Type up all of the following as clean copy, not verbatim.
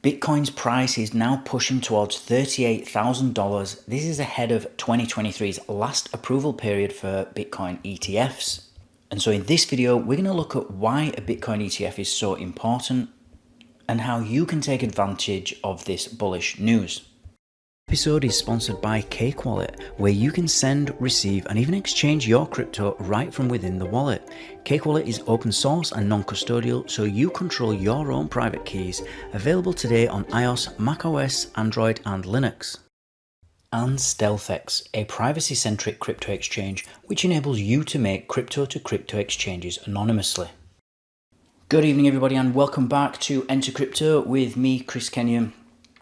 Bitcoin's price is now pushing towards $38,000. This is ahead of 2023's last approval period for Bitcoin ETFs. And so in this video, we're going to look at why a Bitcoin ETF is so important and how you can take advantage of this bullish news. This episode is sponsored by Cake Wallet, where you can send, receive, and even exchange your crypto right from within the wallet. Cake Wallet is open source and non-custodial, so you control your own private keys. Available today on iOS, macOS, Android, and Linux. And StealthEX, a privacy-centric crypto exchange which enables you to make crypto-to-crypto exchanges anonymously. Good evening, everybody, and welcome back to Enter Crypto with me, Chris Kenyon.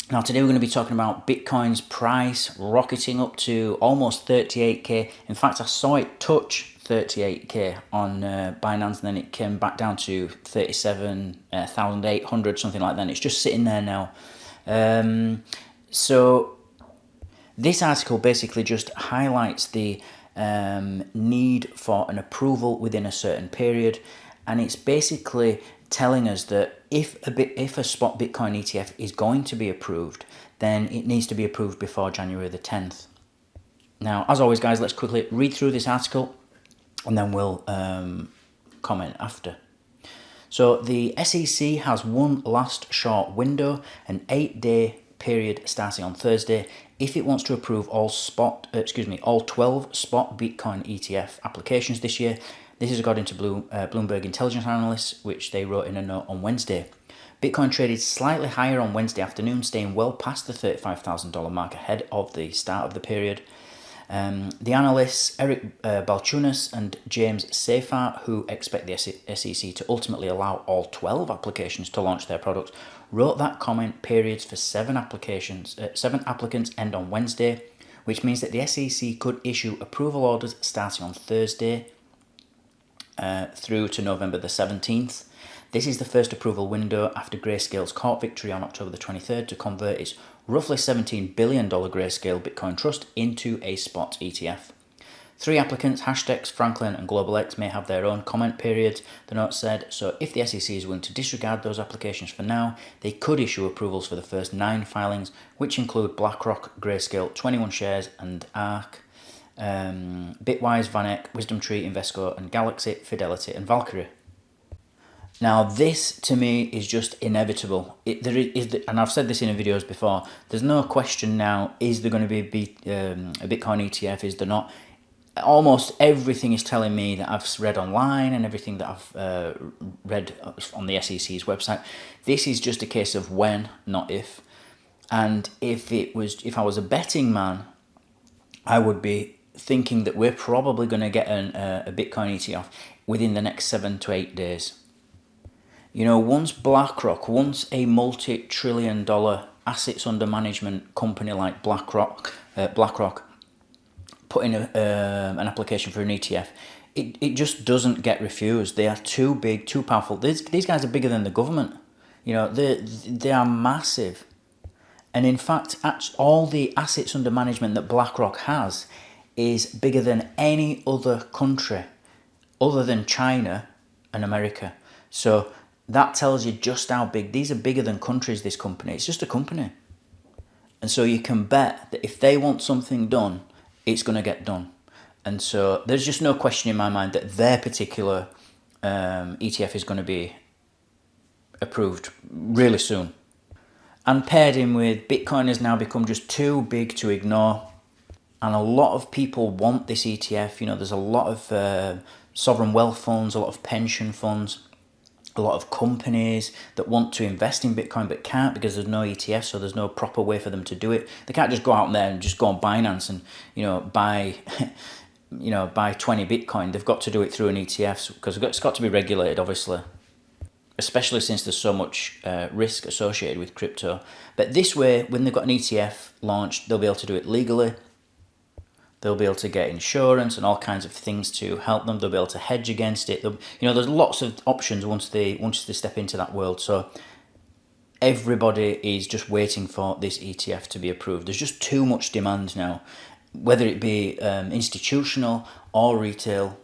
Now today we're going to be talking about Bitcoin's price rocketing up to almost 38k. In fact, I saw it touch 38k on Binance, and then it came back down to 37,800, something like that. And it's just sitting there now. So this article basically just highlights the need for an approval within a certain period, and it's basically telling us that if a spot Bitcoin ETF is going to be approved, then it needs to be approved before January the 10th. Now, as always, guys, let's quickly read through this article and then we'll comment after. So the SEC has one last short window, an 8-day period starting on Thursday, if it wants to approve all 12 spot Bitcoin ETF applications this year. This is according to Bloomberg intelligence analysts, which they wrote in a note on Wednesday. Bitcoin traded slightly higher on Wednesday afternoon, staying well past the $35,000 mark ahead of the start of the period. The analysts Eric Balchunas and James Seyfarth, who expect the SEC to ultimately allow all 12 applications to launch their products, wrote that comment periods for 7 applicants end on Wednesday, which means that the SEC could issue approval orders starting on Thursday through to November the 17th. This is the first approval window after Grayscale's court victory on October the 23rd to convert its roughly $17 billion Grayscale Bitcoin Trust into a spot ETF. 3 applicants, Hashdex, Franklin, and GlobalX, may have their own comment periods, the note said, so if the SEC is willing to disregard those applications for now, they could issue approvals for the first 9 filings, which include BlackRock, Grayscale, 21 Shares, and ARK, Bitwise, VanEck, WisdomTree, Invesco, and Galaxy, Fidelity, and Valkyrie. Now, this to me is just inevitable. And I've said this in videos before. There's no question now: is there going to be a Bitcoin ETF? Is there not? Almost everything is telling me that I've read online and everything that I've read on the SEC's website. This is just a case of when, not if. And if I was a betting man, I would be thinking that we're probably going to get a Bitcoin ETF within the next 7 to 8 days. You know, once a multi-trillion-dollar assets under management company like BlackRock put in an application for an ETF, it just doesn't get refused. They are too big, too powerful. These guys are bigger than the government. You know, they are massive. And in fact, all the assets under management that BlackRock has is bigger than any other country other than China and America. So that tells you just how big. These are bigger than countries, this company. It's just a company. And so you can bet that if they want something done, it's going to get done. And so there's just no question in my mind that their particular ETF is going to be approved really soon. And paired in with Bitcoin has now become just too big to ignore. And a lot of people want this ETF. You know, there's a lot of sovereign wealth funds, a lot of pension funds, a lot of companies that want to invest in Bitcoin but can't because there's no ETF, so there's no proper way for them to do it. They can't just go out there and just go on Binance and, buy 20 Bitcoin. They've got to do it through an ETF because it's got to be regulated, obviously, especially since there's so much risk associated with crypto. But this way, when they've got an ETF launched, they'll be able to do it legally. They'll be able to get insurance and all kinds of things to help them. They'll be able to hedge against it. There's lots of options once they step into that world. So everybody is just waiting for this ETF to be approved. There's just too much demand now, whether it be institutional or retail.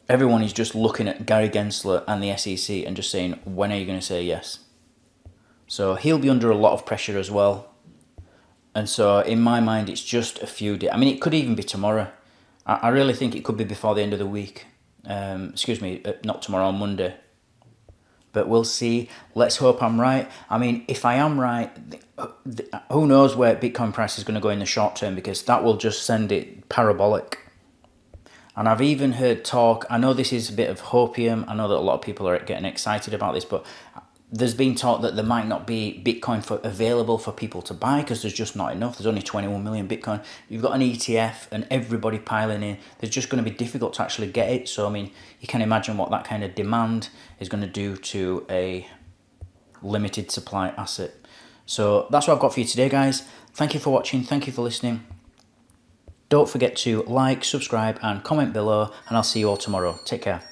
Everyone is just looking at Gary Gensler and the SEC and just saying, when are you going to say yes? So he'll be under a lot of pressure as well. And so in my mind, it's just a few days. I mean, it could even be tomorrow. I really think it could be before the end of the week. Excuse me, not tomorrow, on Monday. But we'll see. Let's hope I'm right. I mean, if I am right, who knows where Bitcoin price is going to go in the short term, because that will just send it parabolic. And I've even heard talk, I know this is a bit of hopium, I know that a lot of people are getting excited about this, but there's been talk that there might not be Bitcoin available for people to buy because there's just not enough. There's only 21 million Bitcoin. You've got an ETF and everybody piling in. There's just going to be difficult to actually get it. So, I mean, you can imagine what that kind of demand is going to do to a limited supply asset. So that's what I've got for you today, guys. Thank you for watching. Thank you for listening. Don't forget to like, subscribe and comment below, and I'll see you all tomorrow. Take care.